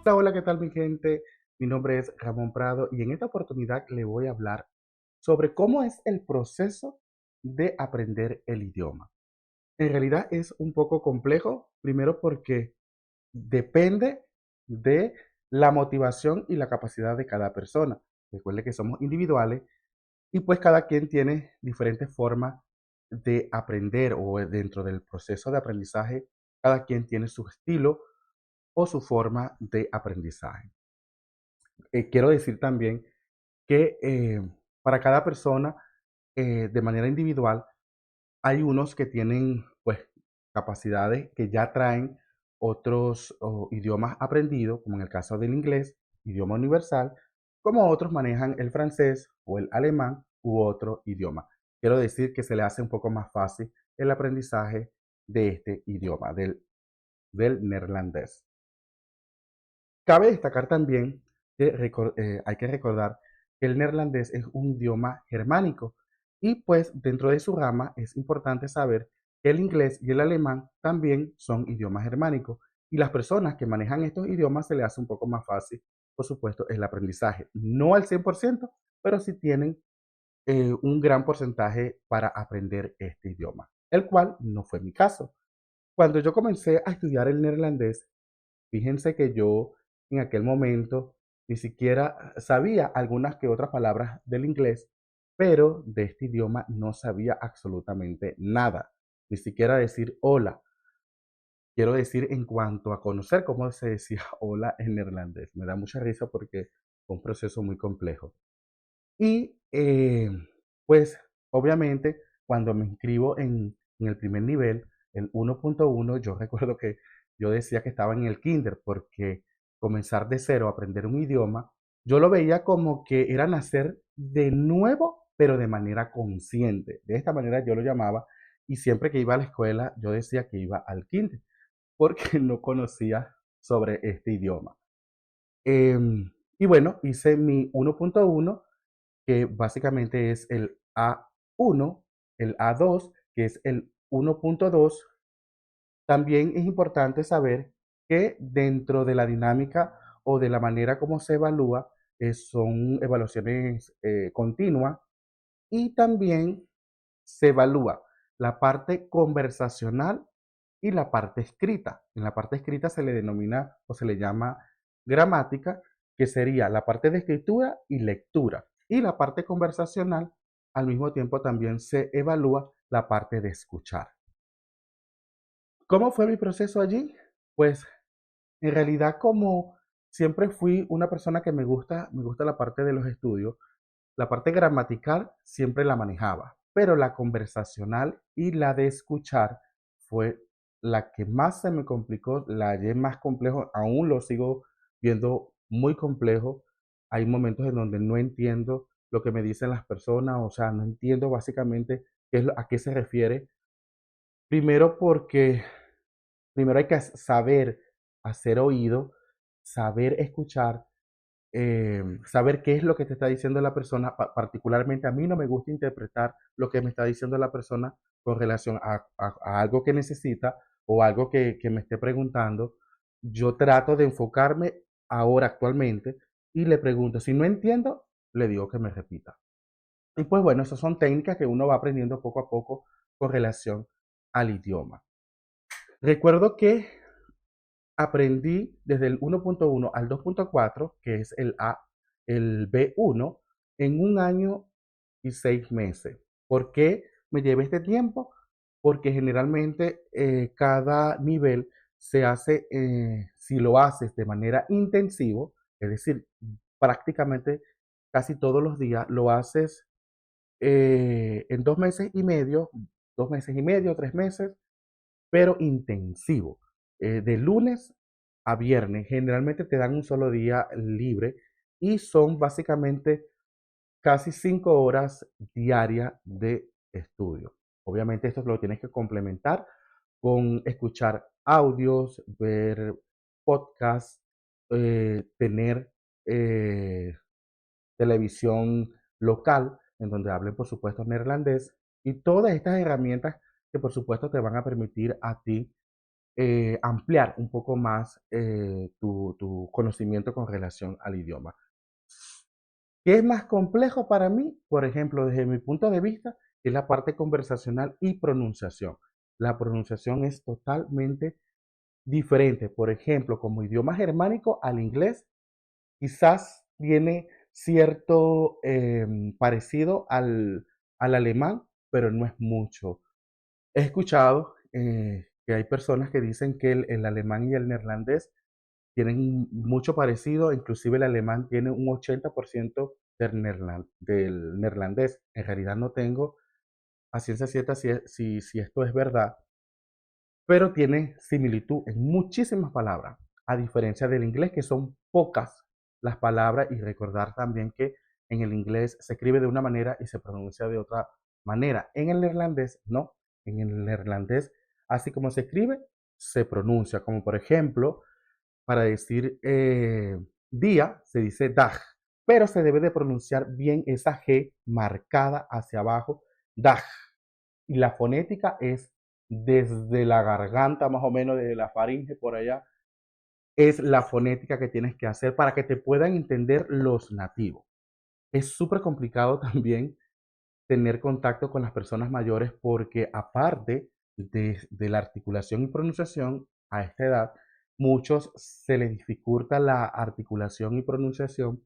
Hola, hola, ¿qué tal mi gente? Mi nombre es Ramón Prado y en esta oportunidad le voy a hablar sobre cómo es el proceso de aprender el idioma. En realidad es un poco complejo, primero porque depende de la motivación y la capacidad de cada persona. Recuerde que somos individuales y pues cada quien tiene diferentes formas de aprender o dentro del proceso de aprendizaje, cada quien tiene su estilo o su forma de aprendizaje. Quiero decir también que para cada persona, de manera individual, hay unos que tienen pues capacidades que ya traen otros idiomas aprendidos, como en el caso del inglés, idioma universal, como otros manejan el francés o el alemán u otro idioma. Quiero decir que se le hace un poco más fácil el aprendizaje de este idioma, del neerlandés. Cabe destacar también que hay que recordar que el neerlandés es un idioma germánico y pues dentro de su rama es importante saber que el inglés y el alemán también son idiomas germánicos y las personas que manejan estos idiomas se les hace un poco más fácil, por supuesto, el aprendizaje. No al 100%, pero sí tienen un gran porcentaje para aprender este idioma, el cual no fue mi caso. Cuando yo comencé a estudiar el neerlandés, fíjense que yo en aquel momento ni siquiera sabía algunas que otras palabras del inglés, pero de este idioma no sabía absolutamente nada, ni siquiera decir hola. Quiero decir en cuanto a conocer cómo se decía hola en neerlandés. Me da mucha risa porque fue un proceso muy complejo. Y pues obviamente cuando me inscribo en el primer nivel, el 1.1, yo recuerdo que yo decía que estaba en el kinder porque comenzar de cero a aprender un idioma, yo lo veía como que era nacer de nuevo, pero de manera consciente. De esta manera yo lo llamaba y siempre que iba a la escuela yo decía que iba al kinder porque no conocía sobre este idioma. Y bueno, hice mi 1.1 que básicamente es el A1, el A2, que es el 1.2. También es importante saber que dentro de la dinámica o de la manera como se evalúa, son evaluaciones continuas y también se evalúa la parte conversacional y la parte escrita. En la parte escrita se le denomina o se le llama gramática, que sería la parte de escritura y lectura. Y la parte conversacional, al mismo tiempo también se evalúa la parte de escuchar. ¿Cómo fue mi proceso allí? Pues en realidad como siempre fui una persona que me gusta la parte de los estudios, la parte gramatical siempre la manejaba, pero la conversacional y la de escuchar fue la que más se me complicó, la hallé más complejo, aún lo sigo viendo muy complejo. Hay momentos en donde no entiendo lo que me dicen las personas, o sea, no entiendo básicamente a qué se refiere. Primero porque primero hay que saber hacer oído, saber escuchar, saber qué es lo que te está diciendo la persona. Particularmente a mí no me gusta interpretar lo que me está diciendo la persona con relación a algo que necesita o algo que me esté preguntando. Yo trato de enfocarme ahora actualmente y le pregunto, si no entiendo, le digo que me repita. Y pues bueno, esas son técnicas que uno va aprendiendo poco a poco con relación al idioma. Recuerdo que aprendí desde el 1.1 al 2.4, que es el B1, en un año y 6 meses. ¿Por qué me llevé este tiempo? Porque generalmente cada nivel se hace, si lo haces de manera intensivo, es decir, prácticamente casi todos los días, lo haces en 2 meses y medio, 2 meses y medio, 3 meses, pero intensivo. De lunes a viernes, generalmente te dan un solo día libre y son básicamente casi 5 horas diarias de estudio. Obviamente esto lo tienes que complementar con escuchar audios, ver podcasts, tener eh, televisión local en donde hablen por supuesto neerlandés y todas estas herramientas que por supuesto te van a permitir a ti ampliar un poco más tu conocimiento con relación al idioma. ¿Qué es más complejo para mí? Por ejemplo, desde mi punto de vista, es la parte conversacional y pronunciación. La pronunciación es totalmente diferente. Por ejemplo, como idioma germánico al inglés, quizás tiene cierto parecido al alemán, pero no es mucho. He escuchado que hay personas que dicen que el alemán y el neerlandés tienen mucho parecido, inclusive el alemán tiene un 80% del neerlandés. En realidad no tengo a ciencia cierta si esto es verdad, pero tiene similitud en muchísimas palabras, a diferencia del inglés, que son pocas las palabras, y recordar también que en el inglés se escribe de una manera y se pronuncia de otra manera. En el neerlandés, no. En el neerlandés, así como se escribe, se pronuncia, como por ejemplo, para decir día se dice dag, pero se debe de pronunciar bien esa G marcada hacia abajo, dag. Y la fonética es desde la garganta, más o menos, desde la faringe por allá, es la fonética que tienes que hacer para que te puedan entender los nativos. Es súper complicado también tener contacto con las personas mayores porque aparte de la articulación y pronunciación a esta edad, muchos se les dificulta la articulación y pronunciación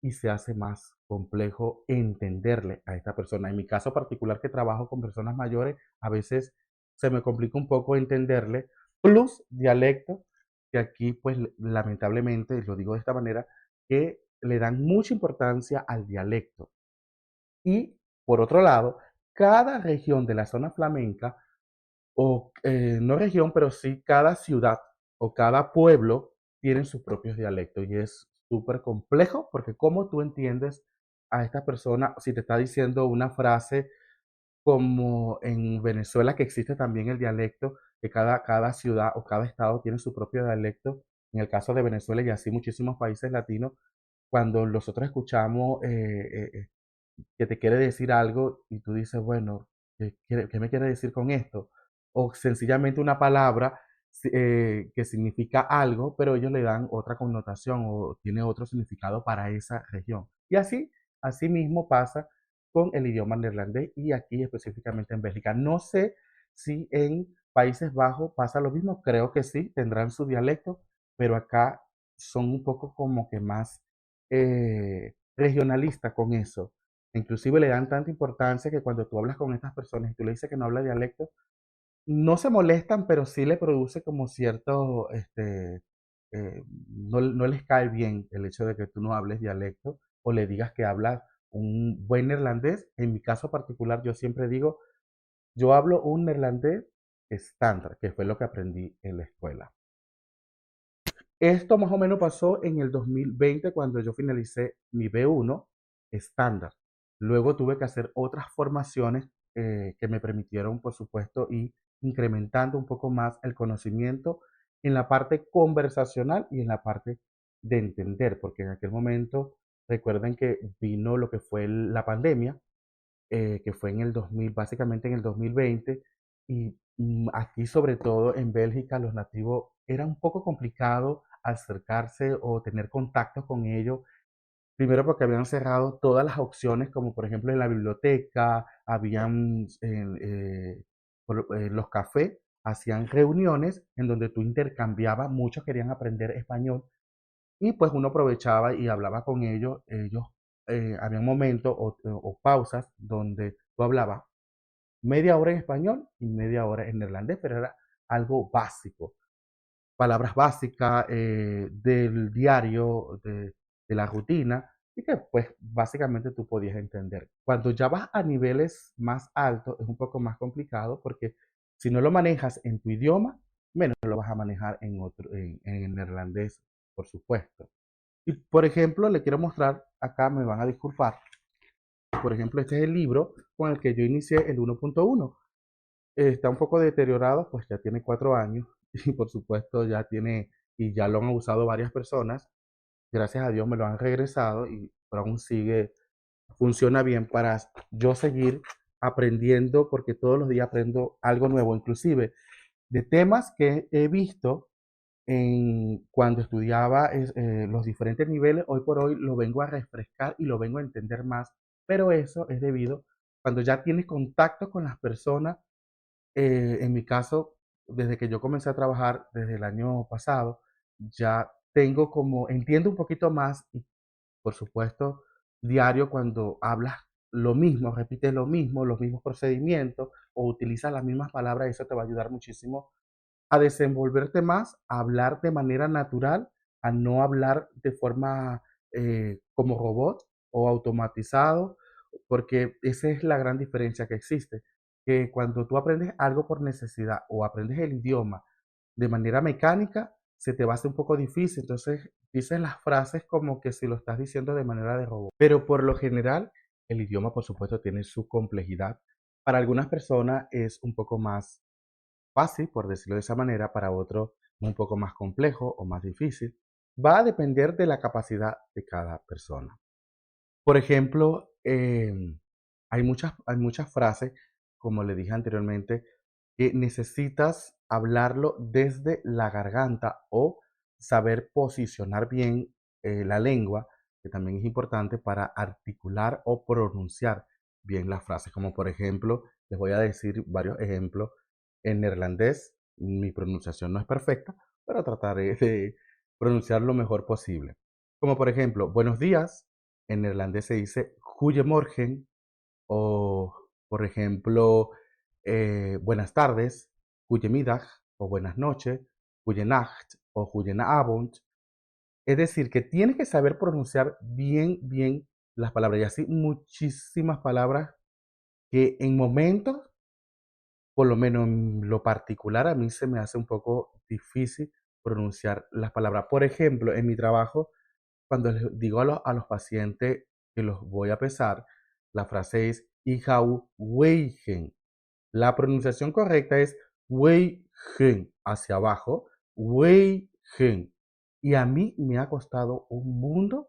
y se hace más complejo entenderle a esta persona. En mi caso particular que trabajo con personas mayores, a veces se me complica un poco entenderle, plus dialecto, que aquí pues lamentablemente, y lo digo de esta manera, que le dan mucha importancia al dialecto. Y por otro lado, cada región de la zona flamenca, o no región, pero sí cada ciudad o cada pueblo tienen sus propios dialectos y es súper complejo porque cómo tú entiendes a esta persona si te está diciendo una frase como en Venezuela que existe también el dialecto, que cada ciudad o cada estado tiene su propio dialecto. En el caso de Venezuela y así muchísimos países latinos, cuando nosotros escuchamos que te quiere decir algo y tú dices, bueno, ¿qué me quiere decir con esto? O sencillamente una palabra que significa algo, pero ellos le dan otra connotación o tiene otro significado para esa región. Y así mismo pasa con el idioma neerlandés y aquí específicamente en Bélgica. No sé si en Países Bajos pasa lo mismo, creo que sí, tendrán su dialecto, pero acá son un poco como que más regionalistas con eso. Inclusive le dan tanta importancia que cuando tú hablas con estas personas y tú le dices que no habla dialecto, no se molestan, pero sí le produce como cierto, no les cae bien el hecho de que tú no hables dialecto o le digas que hablas un buen neerlandés. En mi caso particular, yo siempre digo, yo hablo un neerlandés estándar, que fue lo que aprendí en la escuela. Esto más o menos pasó en el 2020 cuando yo finalicé mi B1 estándar. Luego tuve que hacer otras formaciones que me permitieron, por supuesto, ir incrementando un poco más el conocimiento en la parte conversacional y en la parte de entender, porque en aquel momento recuerden que vino lo que fue la pandemia, que fue en el 2000, básicamente en el 2020, y aquí sobre todo en Bélgica los nativos era un poco complicado acercarse o tener contacto con ellos, primero porque habían cerrado todas las opciones, como por ejemplo en la biblioteca, habían los cafés, hacían reuniones en donde tú intercambiabas, muchos querían aprender español y pues uno aprovechaba y hablaba con ellos, había momentos o pausas donde tú hablabas media hora en español y media hora en neerlandés, pero era algo básico, palabras básicas del diario, de la rutina, y que pues básicamente tú podías entender. Cuando ya vas a niveles más altos es un poco más complicado porque si no lo manejas en tu idioma, menos lo vas a manejar en el neerlandés, por supuesto. Y por ejemplo, le quiero mostrar, acá me van a disculpar, por ejemplo, este es el libro con el que yo inicié el 1.1. Está un poco deteriorado, pues ya tiene 4 años y por supuesto y ya lo han usado varias personas. Gracias a Dios me lo han regresado pero aún funciona bien para yo seguir aprendiendo porque todos los días aprendo algo nuevo. Inclusive de temas que he visto cuando estudiaba los diferentes niveles, hoy por hoy lo vengo a refrescar y lo vengo a entender más, pero eso es debido cuando ya tienes contacto con las personas, en mi caso, desde que yo comencé a trabajar desde el año pasado, ya tengo como, entiendo un poquito más y por supuesto, diario cuando hablas lo mismo, repites lo mismo, los mismos procedimientos o utilizas las mismas palabras, eso te va a ayudar muchísimo a desenvolverte más, a hablar de manera natural, a no hablar de forma como robot o automatizado, porque esa es la gran diferencia que existe, que cuando tú aprendes algo por necesidad o aprendes el idioma de manera mecánica, se te va a hacer un poco difícil, entonces dices las frases como que si lo estás diciendo de manera de robot. Pero por lo general, el idioma, por supuesto, tiene su complejidad. Para algunas personas es un poco más fácil, por decirlo de esa manera, para otro un poco más complejo o más difícil. Va a depender de la capacidad de cada persona. Por ejemplo, hay muchas frases, como le dije anteriormente, que necesitas hablarlo desde la garganta o saber posicionar bien la lengua, que también es importante para articular o pronunciar bien las frases. Como por ejemplo, les voy a decir varios ejemplos en neerlandés. Mi pronunciación no es perfecta, pero trataré de pronunciar lo mejor posible. Como por ejemplo, buenos días, en neerlandés se dice goedemorgen, o por ejemplo, buenas tardes, goedemiddag, o buenas noches, goedenacht o goedenavond. Es decir, que tienes que saber pronunciar bien, bien las palabras. Y así muchísimas palabras que en momentos, por lo menos en lo particular, a mí se me hace un poco difícil pronunciar las palabras. Por ejemplo, en mi trabajo, cuando les digo a los pacientes que los voy a pesar, la frase es "Ich hau Weichen". La pronunciación correcta es Weichen, hacia abajo, Weichen. Y a mí me ha costado un mundo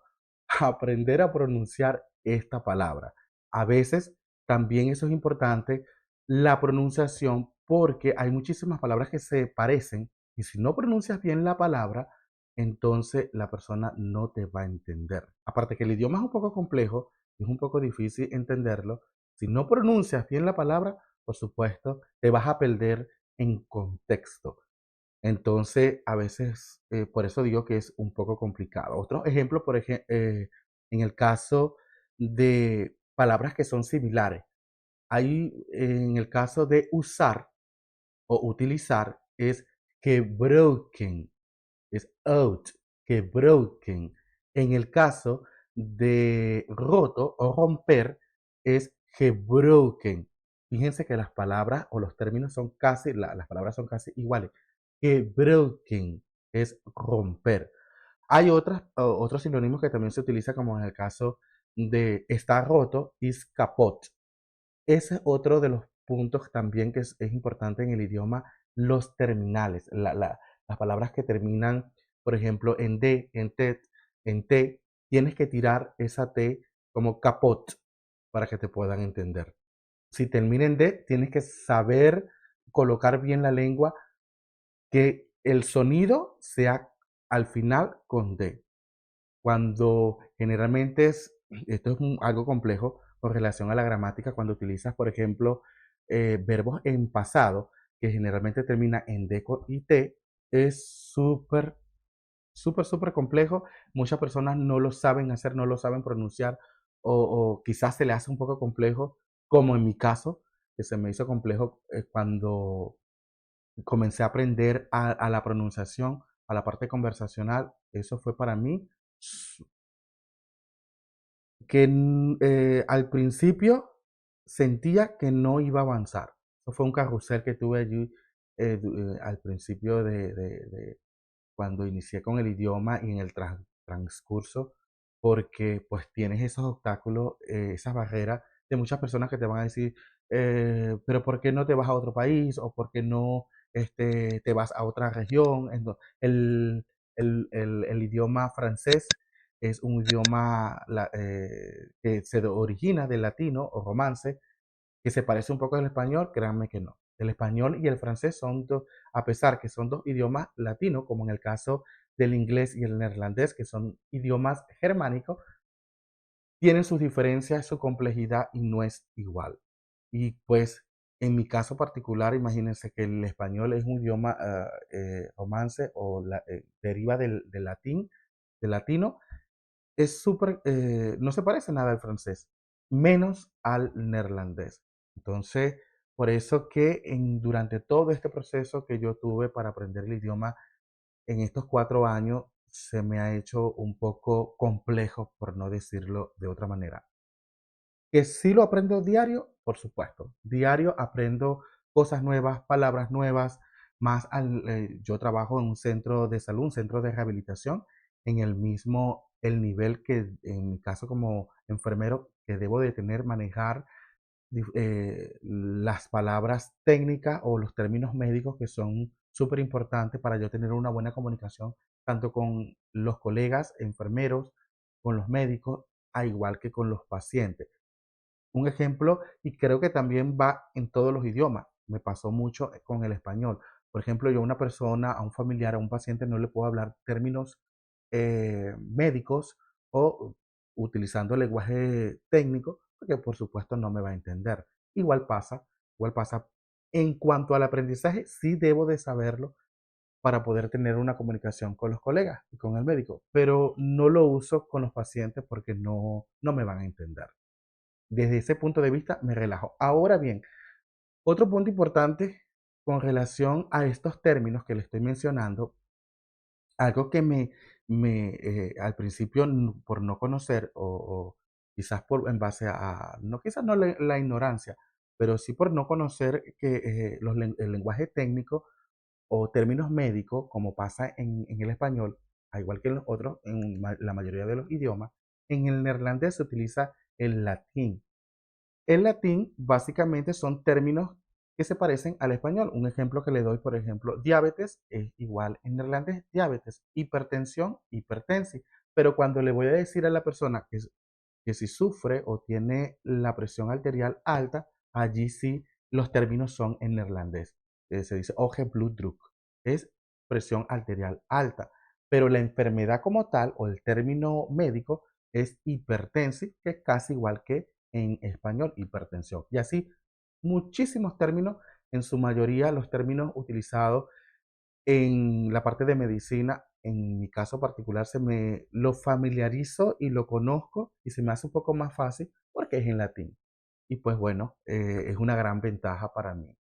aprender a pronunciar esta palabra. A veces también eso es importante, la pronunciación, porque hay muchísimas palabras que se parecen y si no pronuncias bien la palabra, entonces la persona no te va a entender. Aparte que el idioma es un poco complejo, es un poco difícil entenderlo. Si no pronuncias bien la palabra, por supuesto, te vas a perder en contexto. Entonces, a veces, por eso digo que es un poco complicado. Otro ejemplo, por ejemplo, en el caso de palabras que son similares. Hay, en el caso de usar o utilizar, es gebruiken, es out, gebroken. En el caso de roto o romper, es gebroken. Fíjense que las palabras o los términos son casi, las palabras son casi iguales. Gebroken es romper. Hay otros sinónimos que también se utiliza como en el caso de estar roto, is kapot. Ese es otro de los puntos también que es importante en el idioma, los terminales, las palabras que terminan, por ejemplo, en D, en T, tienes que tirar esa T como capot para que te puedan entender. Si termina en D, tienes que saber colocar bien la lengua, que el sonido sea al final con D. Cuando generalmente esto es algo complejo con relación a la gramática, cuando utilizas, por ejemplo, verbos en pasado, que generalmente termina en D y T, es súper, súper, súper complejo. Muchas personas no lo saben hacer, no lo saben pronunciar, o quizás se le hace un poco complejo, como en mi caso, que se me hizo complejo cuando comencé a aprender a la pronunciación, a la parte conversacional. Eso fue para mí que al principio sentía que no iba a avanzar. Eso fue un carrusel que tuve allí al principio de cuando inicié con el idioma y en el transcurso, porque pues tienes esos obstáculos, esas barreras de muchas personas que te van a decir, pero ¿por qué no te vas a otro país? ¿O por qué no te vas a otra región? El idioma francés es un idioma que se origina del latino o romance, que se parece un poco al español, créanme que no. El español y el francés son dos, a pesar que son dos idiomas latinos, como en el caso del inglés y el neerlandés, que son idiomas germánicos, tienen sus diferencias, su complejidad y no es igual. Y pues en mi caso particular, imagínense que el español es un idioma romance o deriva del latín, del latino, es súper, no se parece nada al francés, menos al neerlandés. Entonces, por eso que durante todo este proceso que yo tuve para aprender el idioma en estos 4 años, se me ha hecho un poco complejo, por no decirlo de otra manera. Que sí lo aprendo diario, por supuesto. Diario aprendo cosas nuevas, palabras nuevas, yo trabajo en un centro de salud, un centro de rehabilitación, en el nivel que en mi caso como enfermero que debo de tener, manejar las palabras técnicas o los términos médicos que son súper importantes para yo tener una buena comunicación tanto con los colegas enfermeros, con los médicos, a igual que con los pacientes. Un ejemplo, y creo que también va en todos los idiomas. Me pasó mucho con el español. Por ejemplo, yo a una persona, a un familiar, a un paciente no le puedo hablar términos médicos o utilizando lenguaje técnico, porque por supuesto no me va a entender. Igual pasa, igual pasa. En cuanto al aprendizaje, sí debo de saberlo para poder tener una comunicación con los colegas y con el médico, pero no lo uso con los pacientes porque no me van a entender. Desde ese punto de vista me relajo. Ahora bien, otro punto importante con relación a estos términos que le estoy mencionando, algo que al principio por no conocer o quizás en base no quizás no la ignorancia, pero sí por no conocer que el lenguaje técnico o términos médicos, como pasa en el español, al igual que en los otros, en la mayoría de los idiomas, en el neerlandés se utiliza el latín. El latín básicamente son términos que se parecen al español. Un ejemplo que le doy, por ejemplo, diabetes es igual en neerlandés, diabetes, hipertensión, hipertensi. Pero cuando le voy a decir a la persona que si sufre o tiene la presión arterial alta, allí sí los términos son en neerlandés. Se dice hoge bloeddruk, es presión arterial alta. Pero la enfermedad como tal o el término médico es hipertensi, que es casi igual que en español, hipertensión. Y así muchísimos términos, en su mayoría los términos utilizados en la parte de medicina, en mi caso particular, se me lo familiarizo y lo conozco y se me hace un poco más fácil porque es en latín. Y pues bueno, es una gran ventaja para mí.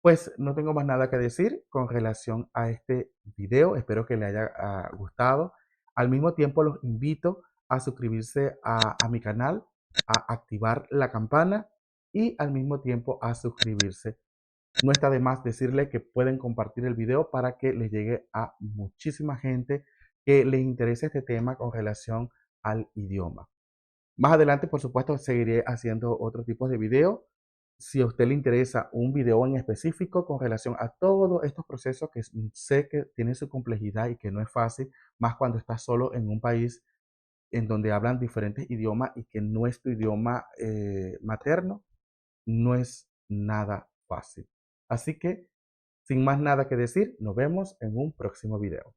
Pues no tengo más nada que decir con relación a este video. Espero que le haya gustado. Al mismo tiempo los invito a suscribirse a mi canal, a activar la campana y al mismo tiempo a suscribirse. No está de más decirle que pueden compartir el video para que le llegue a muchísima gente que le interese este tema con relación al idioma. Más adelante, por supuesto, seguiré haciendo otros tipos de videos. Si a usted le interesa un video en específico con relación a todos estos procesos que sé que tienen su complejidad y que no es fácil, más cuando estás solo en un país en donde hablan diferentes idiomas y que no es tu idioma materno, no es nada fácil. Así que, sin más nada que decir, nos vemos en un próximo video.